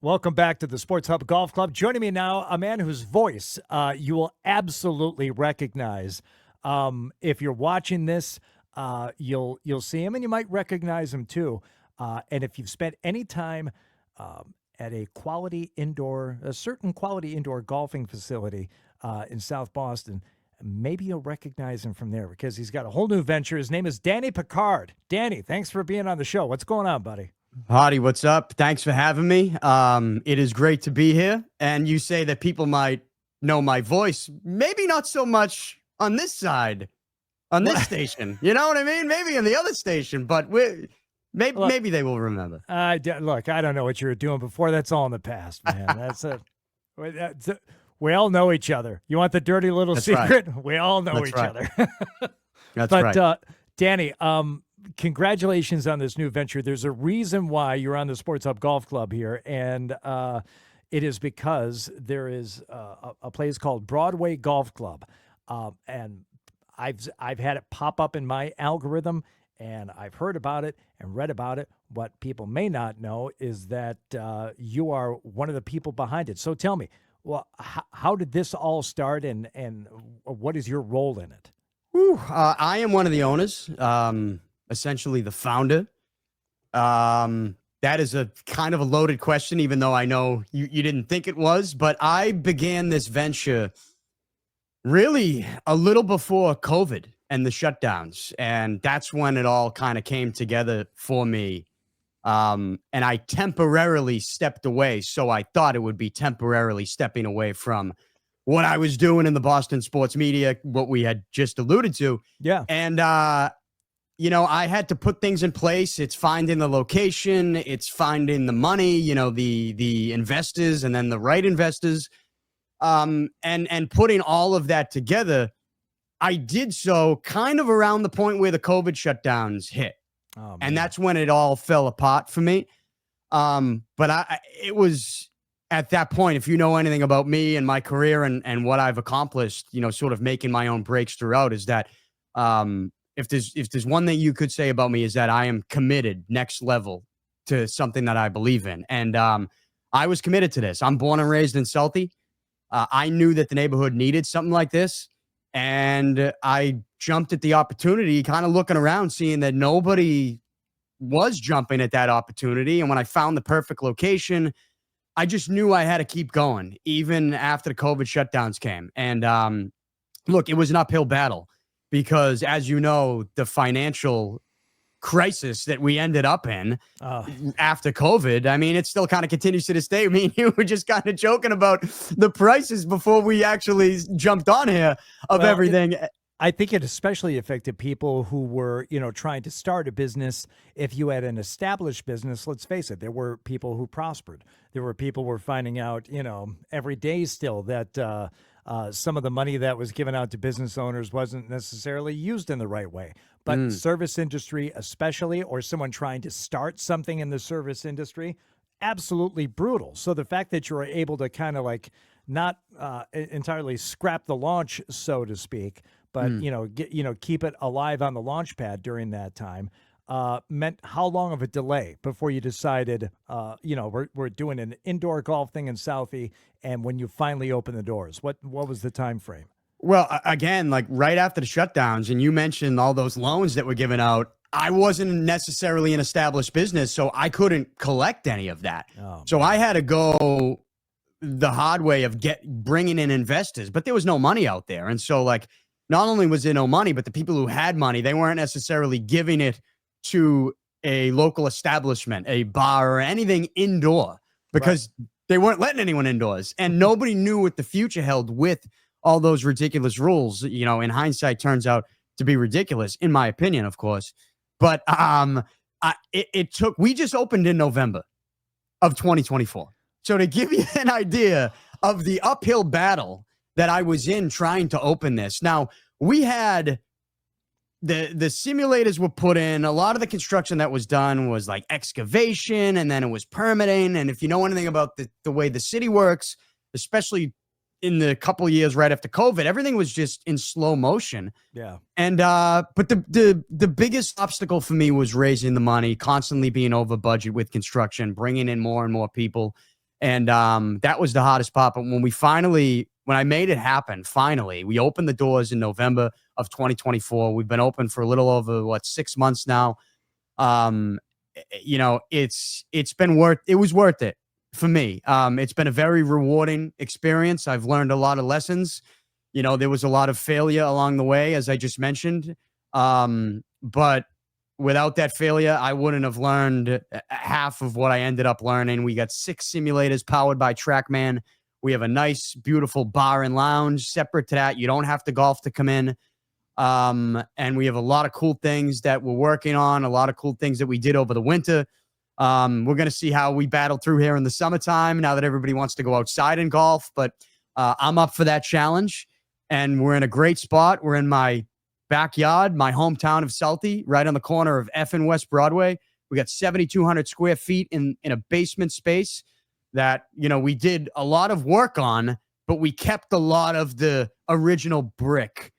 Welcome back to the Sports Hub Golf Club. Joining me now, a man whose voice you will absolutely recognize. If you're watching this, you'll see him, and you might recognize him too. And if you've spent any time at a certain quality indoor golfing facility in South Boston, maybe you'll recognize him from there because he's got a whole new venture. His name is Danny Picard. Danny, thanks for being on the show. What's going on, buddy? Hardy, what's up? Thanks for having me. It is great to be here. And you say that people might know my voice. Maybe not so much on this side, on this station. You know what I mean? Maybe on the other station, but maybe they will remember. Look, I don't know what you were doing before. That's all in the past, man. We all know each other. You want the dirty little secret? Right. We all know each other. That's right. But Danny, congratulations on this new venture. There's a reason why you're on the Sports Hub Golf Club here, and it is because there is a place called Broadway Golf Club, and I've had it pop up in my algorithm, and I've heard about it and read about it. What people may not know is that you are one of the people behind it. So tell me, well, how did this all start, and what is your role in it? I am one of the owners. Essentially the founder. That is a kind of a loaded question, even though I know you didn't think it was, but I began this venture really a little before COVID and the shutdowns. And that's when it all kind of came together for me. And I temporarily stepped away. So I thought it would be temporarily stepping away from what I was doing in the Boston sports media, what we had just alluded to. Yeah. And, I had to put things in place. It's finding the location, it's finding the money, the investors, and then the right investors, and putting all of that together. I did so kind of around the point where the COVID shutdowns hit, and that's when it all fell apart for me. But it was at that point, if you know anything about me and my career and what I've accomplished, sort of making my own breaks throughout, is that if there's one thing you could say about me is that I am committed next level to something that I believe in. And I was committed to this. I'm born and raised in Southie. I knew that the neighborhood needed something like this. And I jumped at the opportunity, kind of looking around, seeing that nobody was jumping at that opportunity. And when I found the perfect location, I just knew I had to keep going, even after the COVID shutdowns came. And look, it was an uphill battle. Because, as you know, the financial crisis that we ended up in after COVID, I mean, it still kind of continues to this day. Me and you were just kind of joking about the prices before we actually jumped on here of everything. I think it especially affected people who were, trying to start a business. If you had an established business, let's face it, there were people who prospered. There were people who were finding out, every day still that some of the money that was given out to business owners wasn't necessarily used in the right way. But service industry especially, or someone trying to start something in the service industry, absolutely brutal. So the fact that you were able to kind of like not entirely scrap the launch, so to speak, but keep it alive on the launch pad during that time, meant how long of a delay before you decided, we're doing an indoor golf thing in Southie, and when you finally open the doors, what was the time frame? Well, again, like right after the shutdowns, and you mentioned all those loans that were given out, I wasn't necessarily an established business, so I couldn't collect any of that. So I had to go the hard way of bringing in investors, but there was no money out there. And so, like, not only was there no money, but the people who had money, they weren't necessarily giving it to a local establishment, a bar, or anything indoor, because they weren't letting anyone indoors, and nobody knew what the future held with all those ridiculous rules. In hindsight, turns out to be ridiculous, in my opinion, of course. But we just opened in November of 2024. So to give you an idea of the uphill battle that I was in trying to open this. Now, we had the simulators were put in. A lot of the construction that was done was like excavation, and then it was permitting. And if you know anything about the way the city works, especially in the couple of years right after COVID, everything was just in slow motion. Yeah. And but the biggest obstacle for me was raising the money, constantly being over budget with construction, bringing in more and more people. And that was the hottest part. But when I made it happen, finally, we opened the doors in November of 2024. We've been open for a little over 6 months now. It was worth it for me. It's been a very rewarding experience. I've learned a lot of lessons. There was a lot of failure along the way, as I just mentioned. But without that failure, I wouldn't have learned half of what I ended up learning. We got 6 simulators powered by TrackMan. We have a nice, beautiful bar and lounge separate to that. You don't have to golf to come in. And we have a lot of cool things that we're working on, a lot of cool things that we did over the winter. We're going to see how we battle through here in the summertime now that everybody wants to go outside and golf. But I'm up for that challenge. And we're in a great spot. We're in my backyard, my hometown of Southie, right on the corner of F and West Broadway. We got 7,200 square feet in a basement space that, we did a lot of work on, but we kept a lot of the original brick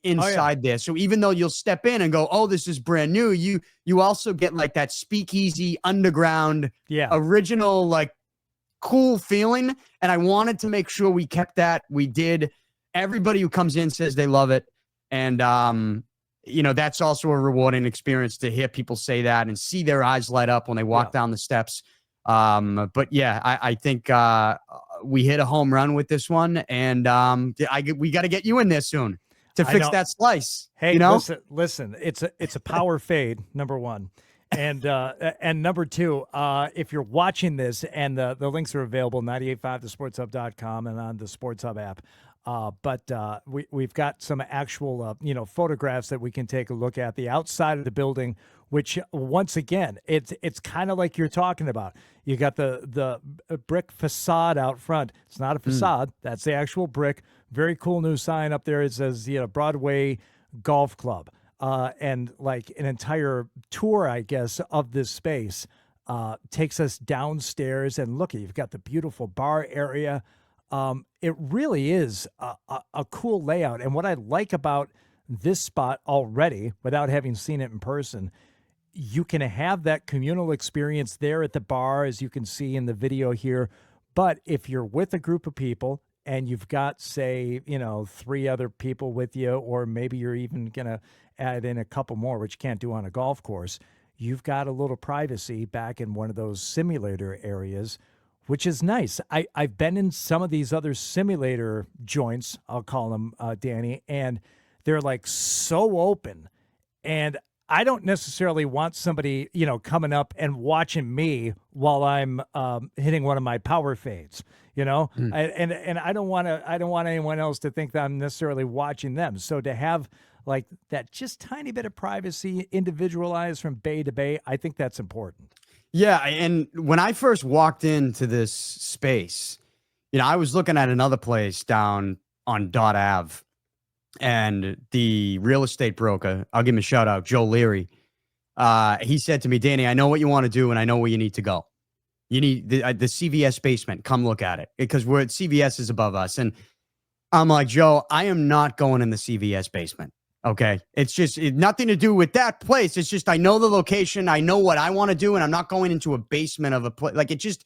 inside there. So even though you'll step in and go, oh, this is brand new, you also get like that speakeasy underground, original, like cool feeling. And I wanted to make sure we kept that. We did. Everybody who comes in says they love it. And, that's also a rewarding experience to hear people say that and see their eyes light up when they walk down the steps. But yeah, I think we hit a home run with this one. And we got to get you in there soon to fix that slice. Hey, listen, it's a power fade, number one. And number two, if you're watching this, and the links are available, 985thesportshub.com and on the Sports Hub app. But we've got some actual, photographs that we can take a look at the outside of the building, which once again, it's kind of like you're talking about. You got the brick facade out front. It's not a facade. That's the actual brick. Very cool new sign up there. It says, Broadway Golf Club. And like an entire tour, I guess, of this space takes us downstairs. And look, you've got the beautiful bar area. It really is a cool layout. And what I like about this spot already, without having seen it in person, you can have that communal experience there at the bar, as you can see in the video here. But if you're with a group of people and you've got, say, 3 other people with you, or maybe you're even going to add in a couple more, which you can't do on a golf course, you've got a little privacy back in one of those simulator areas, which is nice. I've been in some of these other simulator joints, I'll call them, Danny, and they're like so open. And I don't necessarily want somebody, coming up and watching me while I'm hitting one of my power fades, and I don't want anyone else to think that I'm necessarily watching them. So to have like that just tiny bit of privacy, individualized from bay to bay, I think that's important. Yeah, and when I first walked into this space, I was looking at another place down on Dot Ave, and the real estate broker, I'll give him a shout out, Joe Leary, he said to me, Danny, I know what you want to do, and I know where you need to go. You need the CVS basement. Come look at it, because CVS is above us. And I'm like, Joe, I am not going in the CVS basement. Okay. It's just nothing to do with that place. It's just, I know the location. I know what I want to do. And I'm not going into a basement of a place. Like, it just,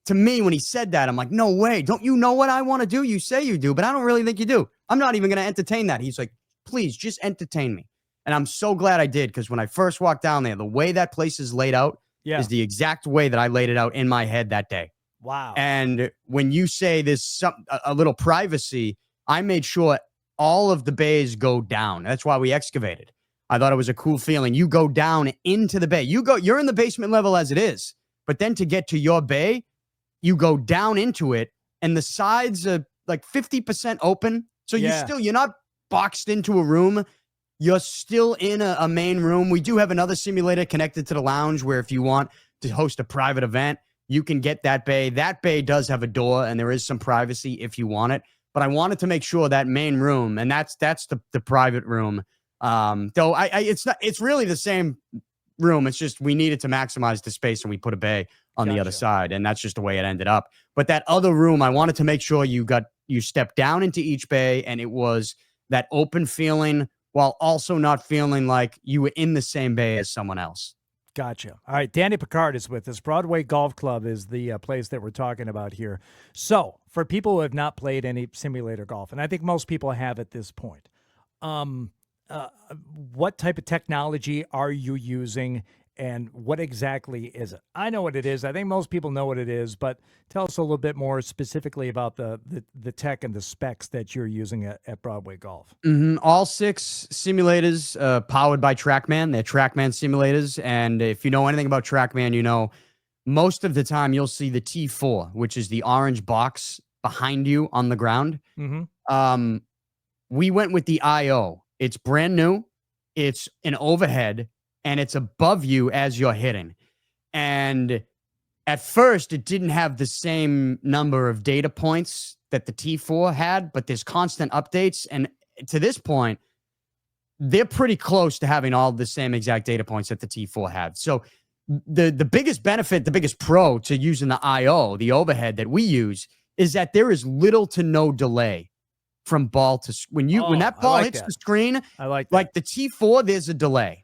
to me, when he said that, I'm like, no way. Don't you know what I want to do? You say you do, but I don't really think you do. I'm not even going to entertain that. He's like, please just entertain me. And I'm so glad I did, because when I first walked down there, the way that place is laid out is the exact way that I laid it out in my head that day. Wow. And when you say there's a little privacy, I made sure all of the bays go down. That's why we excavated. I thought it was a cool feeling. You go down into the bay. You're in the basement level as it is, but then to get to your bay, you go down into it, and the sides are like 50% open. So you're not boxed into a room. You're still in a main room. We do have another simulator connected to the lounge where if you want to host a private event, you can get that bay. That bay does have a door, and there is some privacy if you want it. But I wanted to make sure that main room, and that's the private room. Though it's really the same room. It's just we needed to maximize the space, and we put a bay on the other side, and that's just the way it ended up. But that other room, I wanted to make sure you stepped down into each bay, and it was that open feeling while also not feeling like you were in the same bay as someone else. Gotcha. All right, Danny Picard is with us. Broadway Golf Club is the place that we're talking about here. So, for people who have not played any simulator golf, and I think most people have at this point, um, uh, what type of technology are you using, and what exactly is it? I know what it is. I think most people know what it is, but tell us a little bit more specifically about the tech and the specs that you're using at Broadway Golf. All 6 simulators powered by TrackMan. They're TrackMan simulators. And if you know anything about TrackMan, you know most of the time you'll see the T4, which is the orange box behind you on the ground. We went with the IO. It's brand new. It's an overhead, and it's above you as you're hitting. And at first, it didn't have the same number of data points that the T4 had, but there's constant updates. And to this point, they're pretty close to having all the same exact data points that the T4 had. So the biggest benefit, the biggest pro to using the IO, the overhead that we use, is that there is little to no delay from ball to when that ball hits the screen. I like that. Like the T4, there's a delay.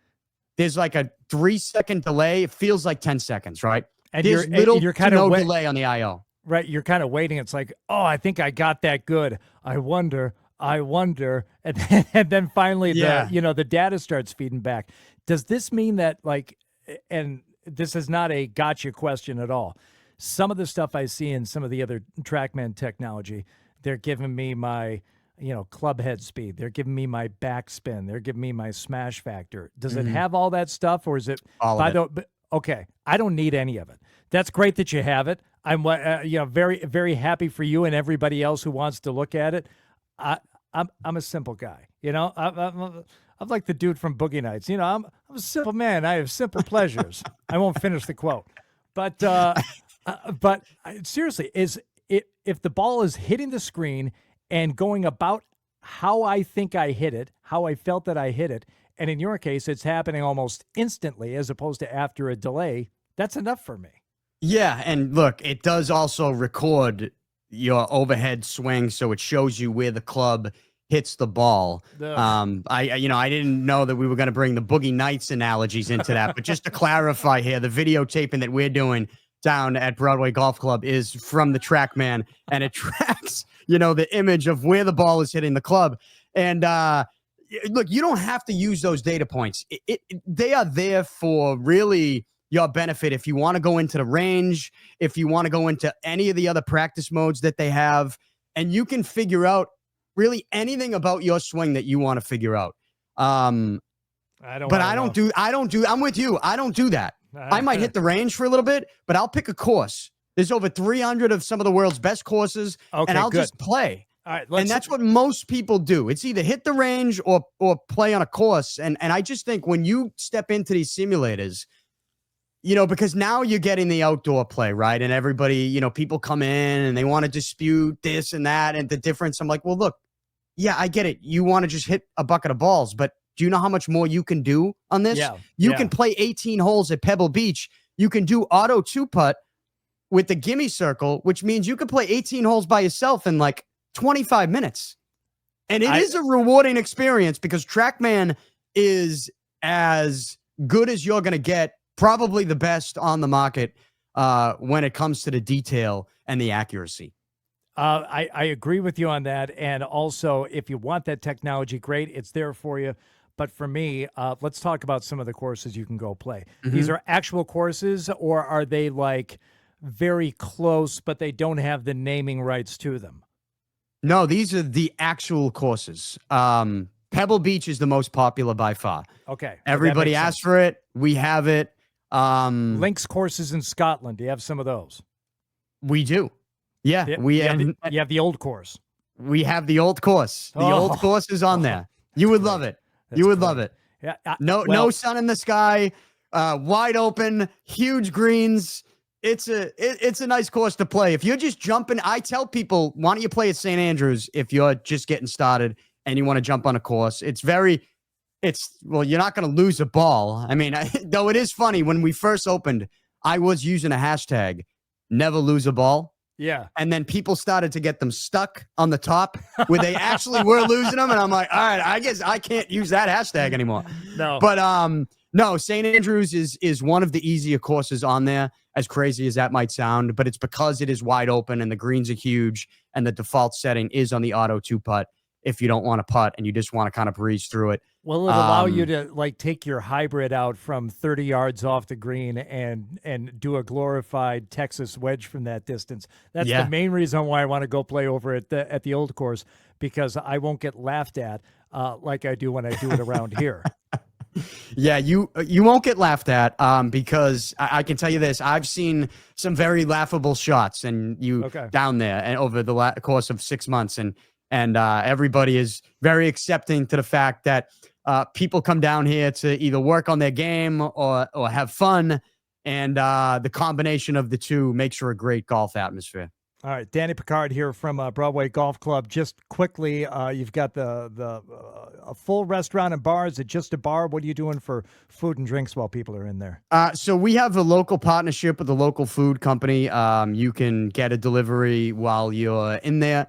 There's like a 3-second delay. It feels like 10 seconds, right? And there's you're kind of delay on the IO. Right, you're kind of waiting. It's like, oh, I think I got that good. I wonder, and then finally, the data starts feeding back. Does this mean that, like, and this is not a gotcha question at all. Some of the stuff I see in some of the other TrackMan technology, they're giving me my, club head speed. They're giving me my backspin. They're giving me my smash factor. Does it have all that stuff, or is it all of it? Okay, I don't need any of it. That's great that you have it. I'm very, very happy for you and everybody else who wants to look at it. I'm a simple guy. I'm like the dude from Boogie Nights. I'm a simple man. I have simple pleasures. I won't finish the quote, but seriously, if the ball is hitting the screen and going about how I think I hit it, how I felt that I hit it, and in your case, it's happening almost instantly as opposed to after a delay, that's enough for me. Yeah, and look, it does also record your overhead swing, so it shows you where the club hits the ball. I didn't know that we were going to bring the Boogie Nights analogies into that, but just to clarify here, the videotaping that we're doing down at Broadway Golf Club is from the TrackMan, and it tracks, the image of where the ball is hitting the club. And look, you don't have to use those data points. They are there for really your benefit if you want to go into the range, if you want to go into any of the other practice modes that they have, and you can figure out really anything about your swing that you want to figure out. I'm with you. I don't do that. I might hit the range for a little bit, but I'll pick a course. There's over 300 of some of the world's best courses, and I'll just play. All right, and that's what most people do. It's either hit the range or play on a course. And I just think when you step into these simulators, because now you're getting the outdoor play, right? And everybody, people come in and they want to dispute this and that and the difference. I'm like, well, look, yeah, I get it. You want to just hit a bucket of balls, but do you know how much more you can do on this? You can play 18 holes at Pebble Beach. You can do auto 2-putt with the gimme circle, which means you can play 18 holes by yourself in like 25 minutes. And it is a rewarding experience because TrackMan is as good as you're going to get, probably the best on the market when it comes to the detail and the accuracy. I agree with you on that. And also, if you want that technology, great, it's there for you. But for me, let's talk about some of the courses you can go play. These are actual courses, or are they like very close, but they don't have the naming rights to them? No, these are the actual courses. Pebble Beach is the most popular by far. Okay. Everybody asks for it. We have it. Links courses in Scotland. Do you have some of those? We do. Yeah. You have the old course. We have the old course. The old course is on there. You would love it. You would love it. Yeah. No sun in the sky, wide open, huge greens. It's a nice course to play. If you're just jumping, I tell people, why don't you play at St. Andrews if you're just getting started and you want to jump on a course? You're not going to lose a ball. I mean, though it is funny, when we first opened, I was using a hashtag, never lose a ball. Yeah. And then people started to get them stuck on the top where they actually were losing them. And I'm like, all right, I guess I can't use that hashtag anymore. No. But No, St. Andrews is one of the easier courses on there, as crazy as that might sound, but it's because it is wide open and the greens are huge and the default setting is on the auto two putt if you don't want to putt and you just want to kind of breeze through it. Will it allow you to like take your hybrid out from 30 yards off the green and do a glorified Texas wedge from that distance? That's the main reason why I want to go play over at the old course, because I won't get laughed at like I do when I do it around here. Yeah, you won't get laughed at because I can tell you this. I've seen some very laughable shots and down there and over the course of 6 months, and everybody is very accepting to the fact that people come down here to either work on their game or have fun, and the combination of the two makes for a great golf atmosphere. All right, Danny Picard here from Broadway Golf Club. Just quickly, you've got a full restaurant and bar. Is it just a bar? What are you doing for food and drinks while people are in there? So we have a local partnership with a local food company. You can get a delivery while you're in there.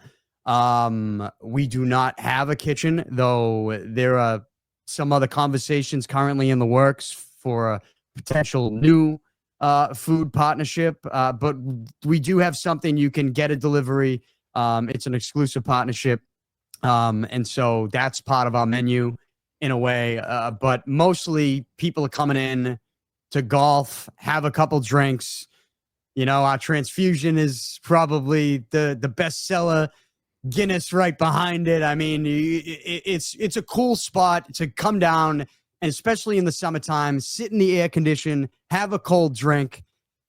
We do not have a kitchen, though there are some other conversations currently in the works for a potential new food partnership, but we do have something you can get a delivery. It's an exclusive partnership, and so that's part of our menu in a way. But mostly people are coming in to golf, have a couple drinks. You know, our transfusion is probably the best seller. Guinness right behind it. I mean, it's a cool spot to come down, and especially in the summertime, sit in the air condition, have a cold drink,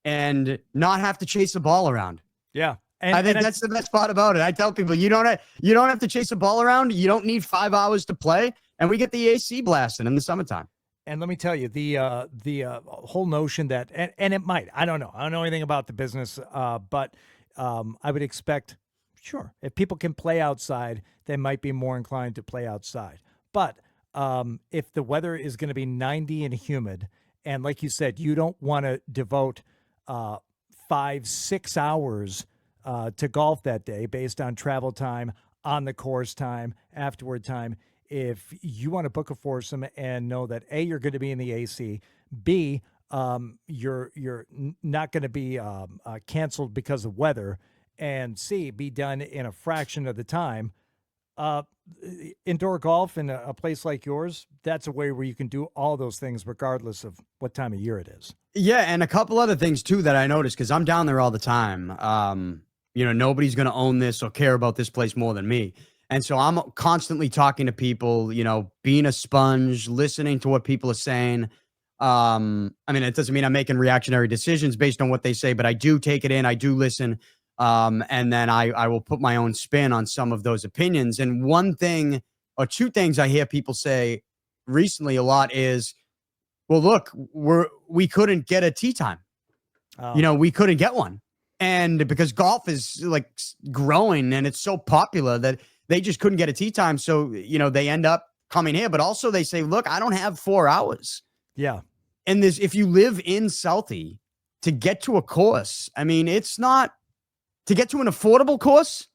and not have to chase a ball around. Yeah. And I think that's the best part about it. I tell people, you don't have to chase a ball around. You don't need 5 hours to play, and we get the AC blasting in the summertime. And let me tell you, the whole notion that, and it might, I don't know anything about the business, but I would expect, sure, if people can play outside, they might be more inclined to play outside. But if the weather is going to be 90 and humid, and like you said, you don't want to devote 5-6 hours to golf that day based on travel time, on the course time, afterward time. If you want to book a foursome and know that A, you're going to be in the AC, B, you're not going to be canceled because of weather, and C, be done in a fraction of the time. Indoor golf in a place like yours, that's a way where you can do all those things regardless of what time of year it is. Yeah, and a couple other things too that I noticed, because I'm down there all the time. Nobody's going to own this or care about this place more than me. And so I'm constantly talking to people, being a sponge, listening to what people are saying. It doesn't mean I'm making reactionary decisions based on what they say, but I do take it in. I do listen. And then I will put my own spin on some of those opinions. And one thing or two things I hear people say recently a lot is, well, look, we couldn't get a tee time. We couldn't get one. And because golf is like growing and it's so popular that they just couldn't get a tee time. So, they end up coming here, but also they say, look, I don't have 4 hours. Yeah. And if you live in Southie, to get to a course, it's not, to get to an affordable course,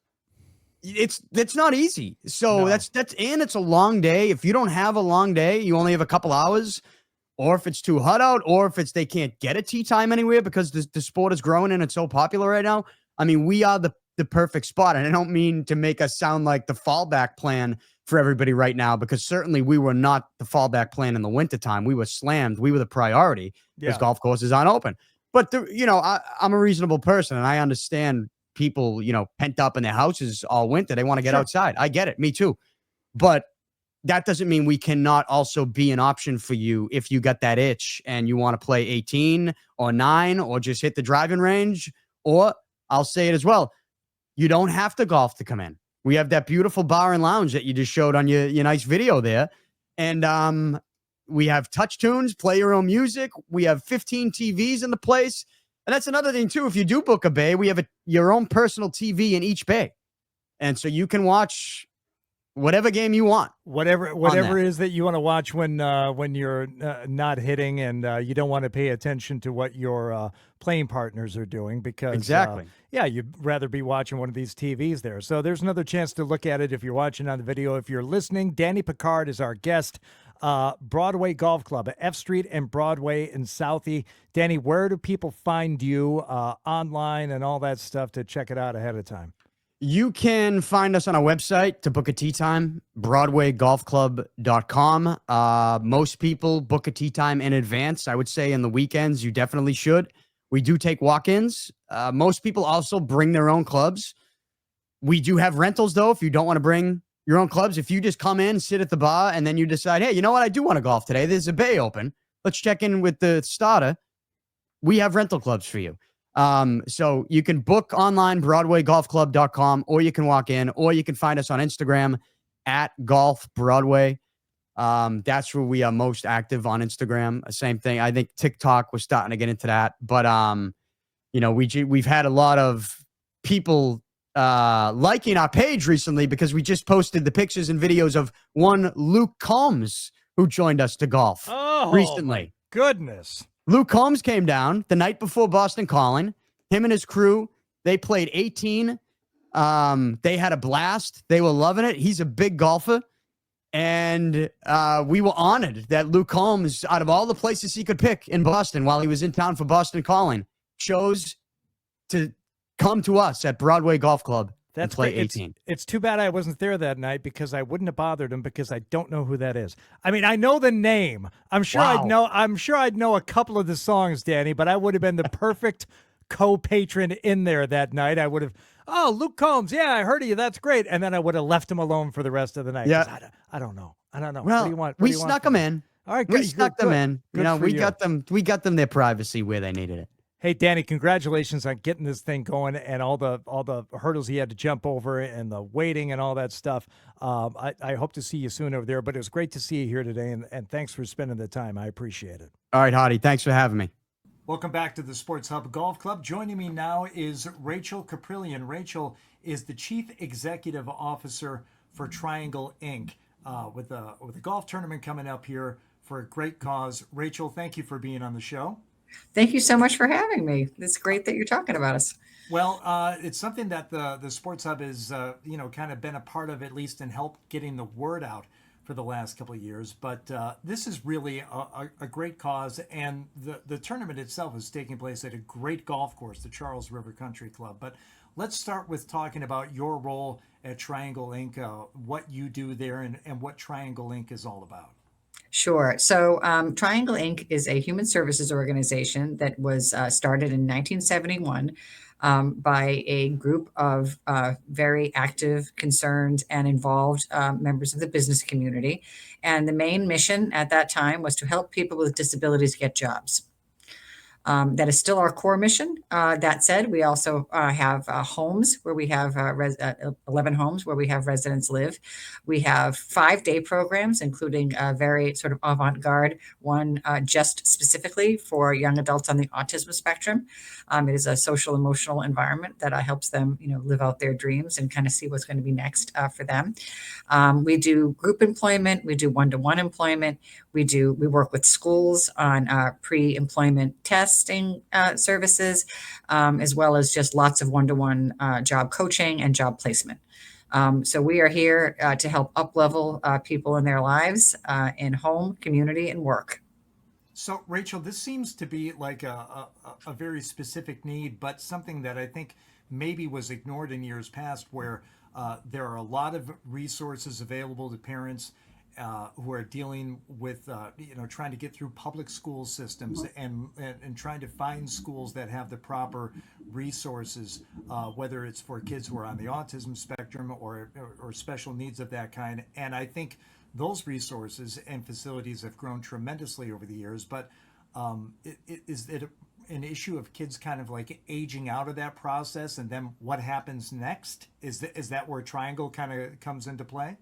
it's not easy. So no. that's and it's a long day. If you don't have a long day, you only have a couple hours, or if it's too hot out, or if they can't get a tee time anywhere because the sport is growing and it's so popular right now. We are the perfect spot. And I don't mean to make us sound like the fallback plan for everybody right now, because certainly we were not the fallback plan in the wintertime. We were slammed. We were the priority because golf courses aren't open. But, I'm a reasonable person, and I understand people, pent up in their houses all winter. They want to get outside. I get it. Me too. But that doesn't mean we cannot also be an option for you if you got that itch and you want to play 18 or 9 or just hit the driving range. Or I'll say it as well, you don't have to golf to come in. We have that beautiful bar and lounge that you just showed on your nice video there. And we have touch tunes, play your own music. We have 15 TVs in the place. And that's another thing, too. If you do book a bay, we have your own personal TV in each bay. And so you can watch whatever game you want. Whatever it is that you want to watch when you're not hitting and you don't want to pay attention to what your playing partners are doing, because exactly. You'd rather be watching one of these TVs there. So there's another chance to look at it if you're watching on the video. If you're listening, Danny Picard is our guest. Broadway Golf Club at F Street and Broadway in Southie. Danny, where do people find you online and all that stuff to check it out ahead of time? You can find us on our website to book a tee time, BroadwayGolfClub.com. Most people book a tee time in advance. I would say in the weekends, you definitely should. We do take walk-ins. Most people also bring their own clubs. We do have rentals, though, if you don't want to bring your own clubs. If you just come in, sit at the bar, and then you decide, hey, you know what? I do want to golf today. There's a bay open. Let's check in with the starter. We have rental clubs for you. So you can book online, BroadwayGolfClub.com, or you can walk in, or you can find us on Instagram at Golf Broadway. That's where we are most active on Instagram. Same thing. I think TikTok, we're starting to get into that. But, we've had a lot of people liking our page recently because we just posted the pictures and videos of one Luke Combs who joined us to golf recently. Goodness. Luke Combs came down the night before Boston Calling. Him and his crew, they played 18. They had a blast. They were loving it. He's a big golfer. And we were honored that Luke Combs, out of all the places he could pick in Boston while he was in town for Boston Calling, chose to come to us at Broadway Golf Club and play great. 18. It's too bad I wasn't there that night because I wouldn't have bothered him because I don't know who that is. I mean, I know the name. I'm sure I'd know a couple of the songs, Danny, but I would have been the perfect co-patron in there that night. I would have, Luke Combs. Yeah, I heard of you. That's great. And then I would have left him alone for the rest of the night. Yeah. I don't know. Well, what do you want? We snuck them in. All right. We snuck them in. We you. got them their privacy where they needed it. Hey, Danny, congratulations on getting this thing going and all the hurdles he had to jump over and the waiting and all that stuff. I hope to see you soon over there, but it was great to see you here today, and thanks for spending the time. I appreciate it. All right, Hardy, thanks for having me. Welcome back to the Sports Hub Golf Club. Joining me now is Rachel Kaprielian. Rachel is the Chief Executive Officer for Triangle Inc. With a golf tournament coming up here for a great cause. Rachel, thank you for being on the show. Thank you so much for having me. It's great that you're talking about us. Well, it's something that the Sports Hub has, kind of been a part of, at least in help getting the word out for the last couple of years. But this is really a great cause, and the tournament itself is taking place at a great golf course, the Charles River Country Club. But let's start with talking about your role at Triangle Inc., what you do there, and what Triangle Inc. is all about. Sure. So Triangle Inc. is a human services organization that was started in 1971 by a group of very active, concerned, and involved members of the business community. And the main mission at that time was to help people with disabilities get jobs. That is still our core mission. That said, we also have homes where we have 11 homes where we have residents live. We have 5-day programs, including a very sort of avant-garde one just specifically for young adults on the autism spectrum. It is a social emotional environment that helps them, live out their dreams and kind of see what's going to be next for them. We do group employment. We do one-to-one employment. We work with schools on pre-employment testing services, as well as just lots of one-to-one job coaching and job placement. So we are here to help up-level people in their lives in home, community, and work. So, Rachel, this seems to be like a very specific need, but something that I think maybe was ignored in years past, where there are a lot of resources available to parents who are dealing with, trying to get through public school systems and trying to find schools that have the proper resources, whether it's for kids who are on the autism spectrum or special needs of that kind. And I think those resources and facilities have grown tremendously over the years. But is it an issue of kids kind of like aging out of that process, and then what happens next? Is that where Triangle kind of comes into play?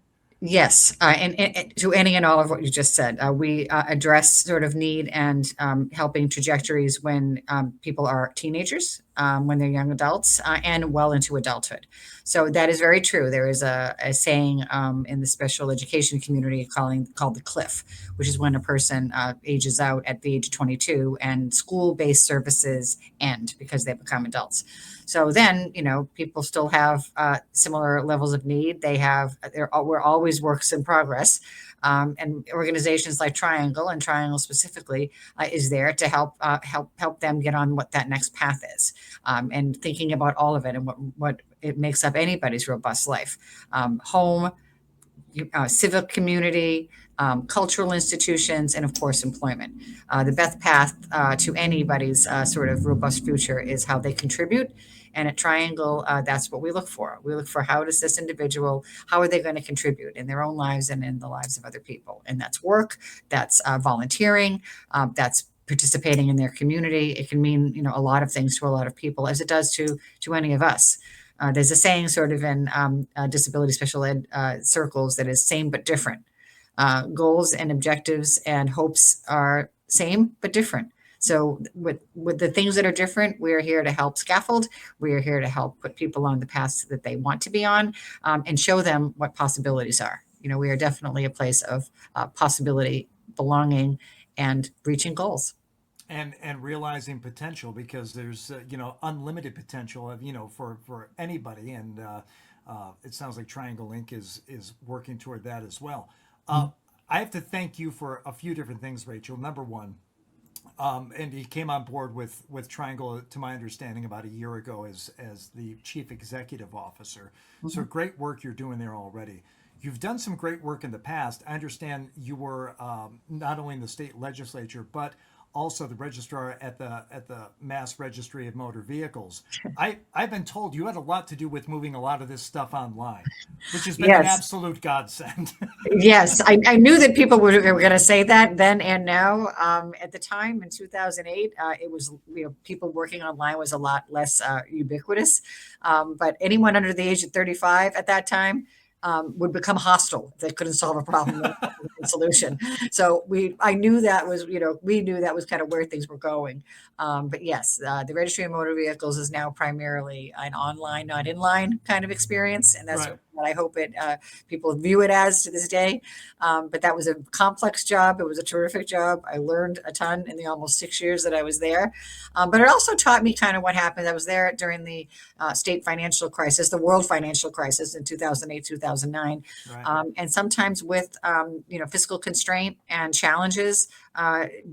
Yes, and to any and all of what you just said, we address sort of need and helping trajectories when people are teenagers when they're young adults and well into adulthood. So that is very true. There is a saying in the special education community called the cliff, which is when a person ages out at the age of 22 and school-based services end because they become adults. So then, people still have similar levels of need. We're always works in progress. And organizations like Triangle, and Triangle specifically, is there to help them get on what that next path is, and thinking about all of it and what it makes up anybody's robust life: home, civic community, cultural institutions, and of course, employment. The best path to anybody's sort of robust future is how they contribute. And at Triangle, that's what we look for. We look for how does this individual, how are they going to contribute in their own lives and in the lives of other people? And that's work, that's volunteering, that's participating in their community. It can mean, a lot of things to a lot of people, as it does to any of us. There's a saying sort of in disability special ed circles that is same but different. Goals and objectives and hopes are same but different. So with the things that are different, we are here to help scaffold. We are here to help put people on the paths that they want to be on, and show them what possibilities are. We are definitely a place of possibility, belonging, and reaching goals. And realizing potential, because there's unlimited potential of for anybody, and it sounds like Triangle Inc. is working toward that as well. I have to thank you for a few different things, Rachel. Number one, and he came on board with Triangle, to my understanding, about a year ago as the chief executive officer. So great work you're doing there already. You've done some great work in the past. I understand you were not only in the state legislature, but also the registrar at the Mass Registry of Motor Vehicles. I've been told you had a lot to do with moving a lot of this stuff online, which has been an Yes. absolute godsend. Yes, I knew that people were going to say that then and now. At the time in 2008, it was, people working online was a lot less ubiquitous. But anyone under the age of 35 at that time would become hostile if they couldn't solve a problem with a solution. So I knew that was, we knew that was kind of where things were going. But yes, the Registry of Motor Vehicles is now primarily an online, not inline kind of experience, and that's Right. what I hope people view it as to this day. But that was a complex job. It was a terrific job. I learned a ton in the almost 6 years that I was there. But it also taught me kind of what happened. I was there during the state financial crisis, the world financial crisis in 2008, 2009. Right. And sometimes with, fiscal constraint and challenges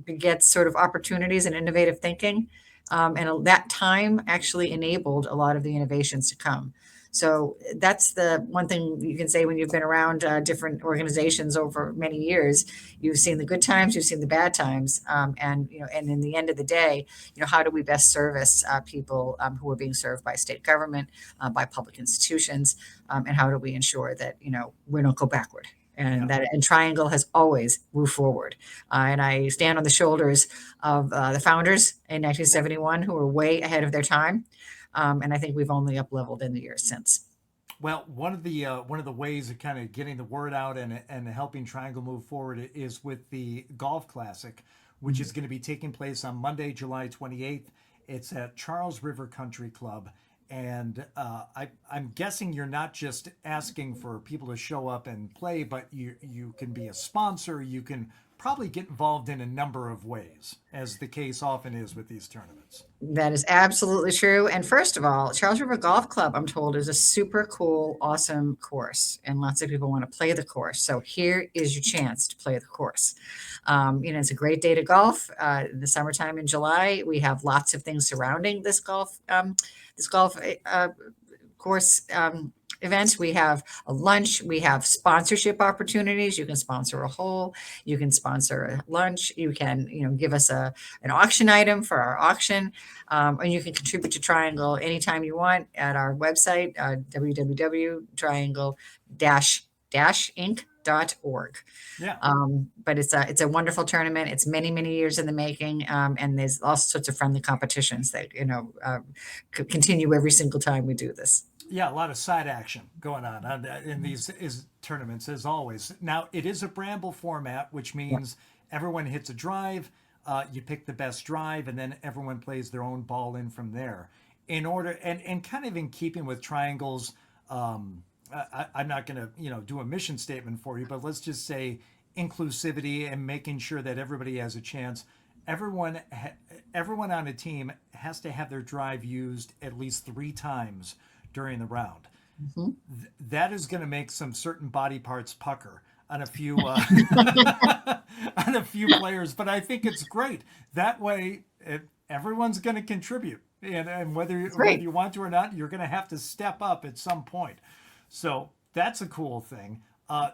begets sort of opportunities and innovative thinking. And that time actually enabled a lot of the innovations to come. So that's the one thing you can say when you've been around different organizations over many years. You've seen the good times, you've seen the bad times, and in the end of the day, how do we best service people who are being served by state government, by public institutions, and how do we ensure that we don't go backward. And Triangle has always moved forward. And I stand on the shoulders of the founders in 1971 who were way ahead of their time. And I think we've only up leveled in the years since. Well, one of the ways of kind of getting the word out and helping Triangle move forward is with the Golf Classic, which is going to be taking place on Monday, July 28th. It's at Charles River Country Club. And I'm guessing you're not just asking for people to show up and play, but you can be a sponsor. You can probably get involved in a number of ways, as the case often is with these tournaments. That is absolutely true. And first of all, Charles River Golf Club, I'm told, is a super cool, awesome course. And lots of people want to play the course. So here is your chance to play the course. It's a great day to golf. In the summertime in July, we have lots of things surrounding this golf course events. We have a lunch. We have sponsorship opportunities. You can sponsor a hole. You can sponsor a lunch. You can, give us an auction item for our auction. And you can contribute to Triangle anytime you want at our website, www.triangle-inc.org. Yeah. But it's a wonderful tournament. It's many, many years in the making. And there's all sorts of friendly competitions that, continue every single time we do this. Yeah, a lot of side action going on in these tournaments, as always. Now, it is a bramble format, which means everyone hits a drive, you pick the best drive, and then everyone plays their own ball in from there. in order, and kind of in keeping with Triangle's, I'm not going to, do a mission statement for you, but let's just say inclusivity and making sure that everybody has a chance. Everyone on a team has to have their drive used at least 3 times during the round. Mhm. That is going to make some certain body parts pucker on a few on a few players, but I think it's great. That way, everyone's going to contribute, and That's whether right. you want to or not, you're going to have to step up at some point. So that's a cool thing.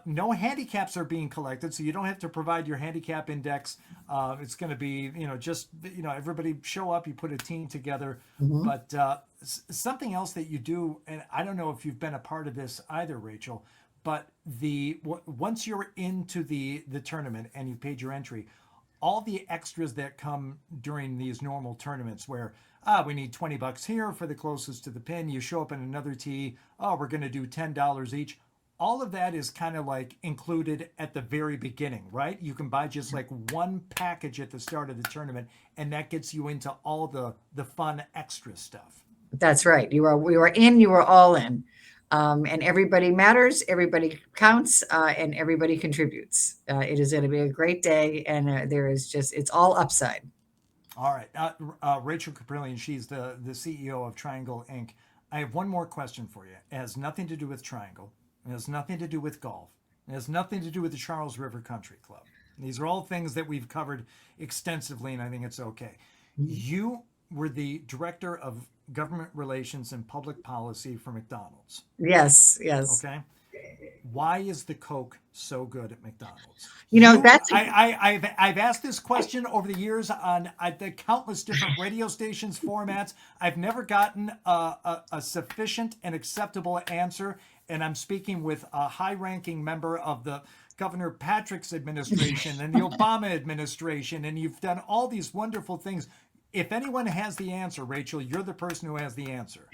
No handicaps are being collected, so you don't have to provide your handicap index. It's going to be, just, everybody show up, you put a team together. Mhm. But something else that you do, and I don't know if you've been a part of this either, Rachel, but once you're into the tournament and you've paid your entry, all the extras that come during these normal tournaments where we need $20 here for the closest to the pin, you show up in another tee, we're going to do $10 each, all of that is kind of like included at the very beginning, right? You can buy just like one package at the start of the tournament, and that gets you into all the fun extra stuff. That's right. We were in, you were all in. And everybody matters, everybody counts, and everybody contributes. It is going to be a great day, and it's all upside. All right. Rachel Kaprielian, she's the CEO of Triangle Inc. I have one more question for you. It has nothing to do with Triangle. It has nothing to do with golf. It has nothing to do with the Charles River Country Club. These are all things that we've covered extensively, and I think it's okay. Mhm. You were the director of government relations and public policy for McDonald's. Yes, yes. Okay. Why is the Coke so good at McDonald's? That's I've asked this question over the years on the countless different radio stations formats. I've never gotten a sufficient and acceptable answer, and I'm speaking with a high-ranking member of the Governor Patrick's administration and the Obama administration, and you've done all these wonderful things. If anyone has the answer, Rachel, you're the person who has the answer.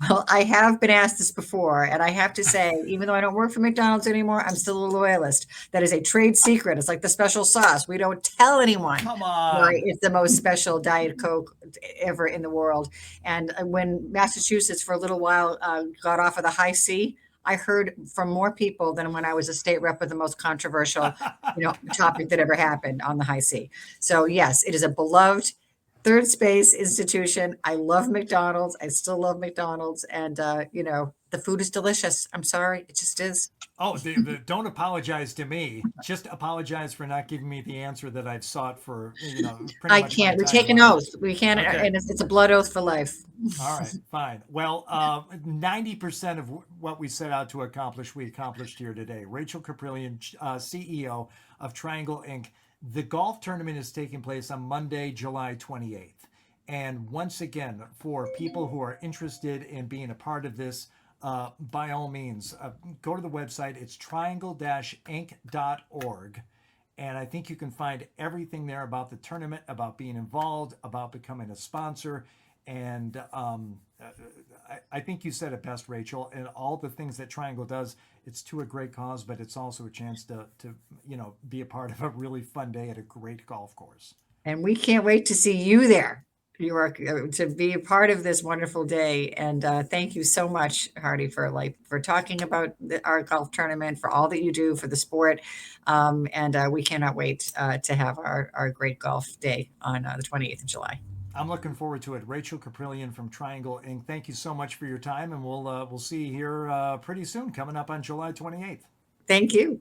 well, I have been asked this before, and I have to say, even though I don't work for McDonald's anymore, I'm still a loyalist. That is a trade secret. It's like the special sauce. We don't tell anyone. Come Right, on. it's the most special Diet Coke ever in the world. And when Massachusetts, for a little while, got off of the high C, I heard from more people than when I was a state rep with the most controversial, topic that ever happened on the high C. So yes, it is a beloved third space institution. I love McDonald's. I still love McDonald's, and the food is delicious. I'm sorry, it just is. Oh, don't apologize to me. Just apologize for not giving me the answer that I've sought for, pretty I much my can't. We entire take an life. oath. We can't, Okay. and it's a blood oath for life. All right. Fine. Well, 90% of what we set out to accomplish, we accomplished here today. Rachel Kaprielian, CEO of Triangle Inc. The golf tournament is taking place on Monday, July 28th. And once again, for people who are interested in being a part of this, by all means, go to the website. It's triangle-inc.org. And I think you can find everything there about the tournament, about being involved, about becoming a sponsor. And I think you said it best, Rachel. And all the things that Triangle does, it's to a great cause, but it's also a chance to be a part of a really fun day at a great golf course. And we can't wait to see you there. You are to be a part of this wonderful day. And thank you so much, Hardy, for talking about our golf tournament, for all that you do for the sport. And we cannot wait to have our great golf day on the 28th of July. I'm looking forward to it. Rachel Kaprielian from Triangle Inc. Thank you so much for your time, and we'll see you here pretty soon, coming up on July 28th. Thank you.